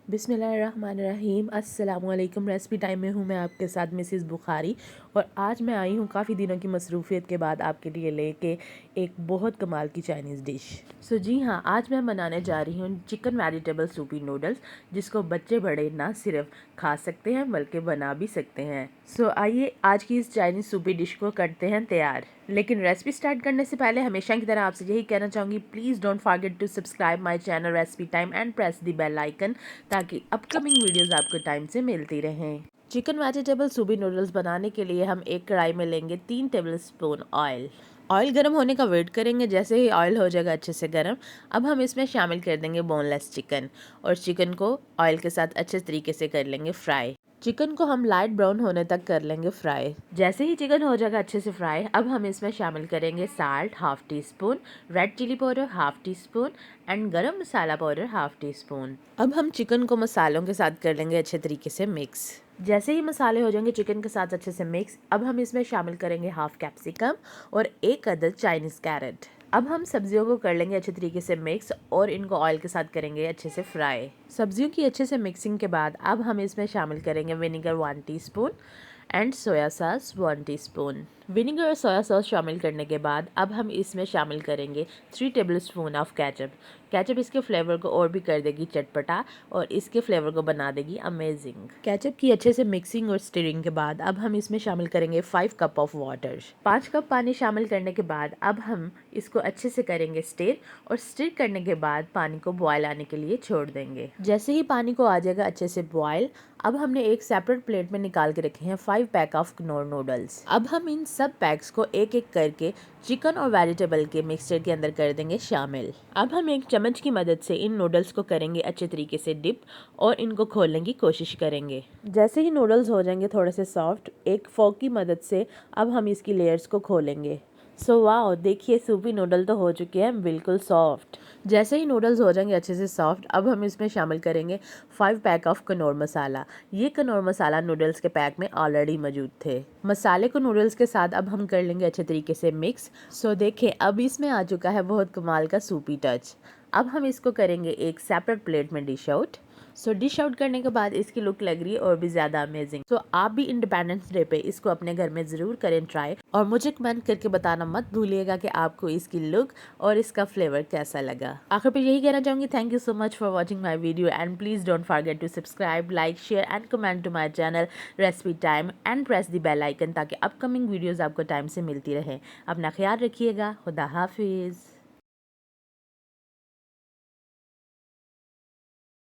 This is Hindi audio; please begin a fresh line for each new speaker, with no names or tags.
बिस्मिल्लाहिर्रहमानिर्रहीम। अस्सलामुअलैकुम। रेसिपी टाइम में हूँ मैं आपके साथ मिसिज़ बुखारी, और आज मैं आई हूँ काफ़ी दिनों की मसरूफ़ियत के बाद आपके लिए लेके एक बहुत कमाल की चाइनीज़ डिश। जी हाँ, आज मैं बनाने जा रही हूँ चिकन वेजिटेबल सूपी नूडल्स, जिसको बच्चे बड़े ना सिर्फ खा सकते हैं बल्कि बना भी सकते हैं। आइए आज की इस चाइनीज़ सूपी डिश को करते हैं तैयार। लेकिन रेसिपी स्टार्ट करने से पहले हमेशा की तरह आपसे यही कहना चाहूँगी, please don't forget to subscribe my channel recipe time and press the bell icon, ताकि अपकमिंग वीडियोस आपको टाइम से मिलती रहें। चिकन वेजिटेबल सूपी नूडल्स बनाने के लिए हम एक कढ़ाई में लेंगे 3 टेबलस्पून ऑयल। ऑयल गर्म होने का वेट करेंगे। जैसे ही ऑयल हो जाएगा अच्छे से गर्म, अब हम इसमें शामिल कर देंगे बोनलेस चिकन, और चिकन को ऑयल के साथ अच्छे तरीके से कर लेंगे फ्राई। चिकन को हम लाइट ब्राउन होने तक कर लेंगे फ्राई। जैसे ही चिकन हो जाएगा अच्छे से फ्राई, अब हम इसमें शामिल करेंगे salt half teaspoon, red chili powder half teaspoon and garam masala powder half teaspoon. अब हम चिकन को मसालों के साथ कर लेंगे अच्छे तरीके से मिक्स। जैसे ही मसाले हो जाएंगे चिकन के साथ अच्छे से मिक्स, अब हम इसमें शामिल करेंगे हाफ कैप्सिकम और एक अदद चाइनीज़ कैरेट। अब हम सब्जियों को कर लेंगे अच्छे तरीके से मिक्स और इनको ऑयल के साथ करेंगे अच्छे से फ्राई। सब्जियों की अच्छे से मिक्सिंग के बाद अब हम इसमें शामिल करेंगे vinegar 1 teaspoon and soya sauce 1 teaspoon. Vinegar और सोया सॉस शामिल करने के बाद अब हम इसमें शामिल करेंगे 3 टेबलस्पून ऑफ केचप। केचप इसके फ्लेवर को और भी कर देगी चटपटा और इसके फ्लेवर को बना देगी अमेजिंग। केचप की अच्छे से मिक्सिंग और स्टिरिंग के बाद अब हम इसमें शामिल करेंगे 5 कप ऑफ वाटर। 5 कप पानी शामिल करने के बाद अब हम इसको अच्छे से करेंगे स्टिर, और स्टिर करने के बाद पानी को बॉयल आने के लिए छोड़ देंगे। जैसे ही पानी को आ जाएगा अच्छे से बॉयल, अब हमने एक सेपरेट प्लेट में निकाल के रखे हैं 5 पैक ऑफ कनौर नूडल्स। अब हम इन सब पैक्स को एक एक करके चिकन और वेजिटेबल के मिक्सचर के अंदर कर देंगे शामिल। अब हम एक चम्मच की मदद से इन नूडल्स को करेंगे अच्छे तरीके से डिप, और इनको खोलने की कोशिश करेंगे। जैसे ही नूडल्स हो जाएंगे थोड़े से सॉफ्ट, एक फोक की मदद से अब हम इसकी लेयर्स को खोलेंगे। वाओ, देखिए सूपी नूडल तो हो चुके हैं बिल्कुल सॉफ्ट। जैसे ही नूडल्स हो जाएंगे अच्छे से सॉफ्ट, अब हम इसमें शामिल करेंगे 5 पैक ऑफ कनौर मसाला। ये कनौर मसाला नूडल्स के पैक में ऑलरेडी मौजूद थे। मसाले को नूडल्स के साथ अब हम कर लेंगे अच्छे तरीके से मिक्स। देखिए अब इसमें आ चुका है बहुत कमाल का सूपी टच। अब हम इसको करेंगे एक सेपरेट प्लेट में डिश आउट। डिश आउट करने के बाद इसकी लुक लग रही है और भी ज़्यादा अमेजिंग। आप भी इंडिपेंडेंस डे पे इसको अपने घर में ज़रूर करें ट्राई, और मुझे कमेंट करके बताना मत भूलिएगा कि आपको इसकी लुक और इसका फ्लेवर कैसा लगा। आखिर पे यही कहना चाहूँगी, thank you so much for watching my video, and please don't forget to subscribe, like, share and comment to my channel recipe time and press the bell icon, ताकि अपकमिंग वीडियोज़ आपको टाइम से मिलती रहे। अपना ख्याल रखिएगा। खुदा हाफिज़।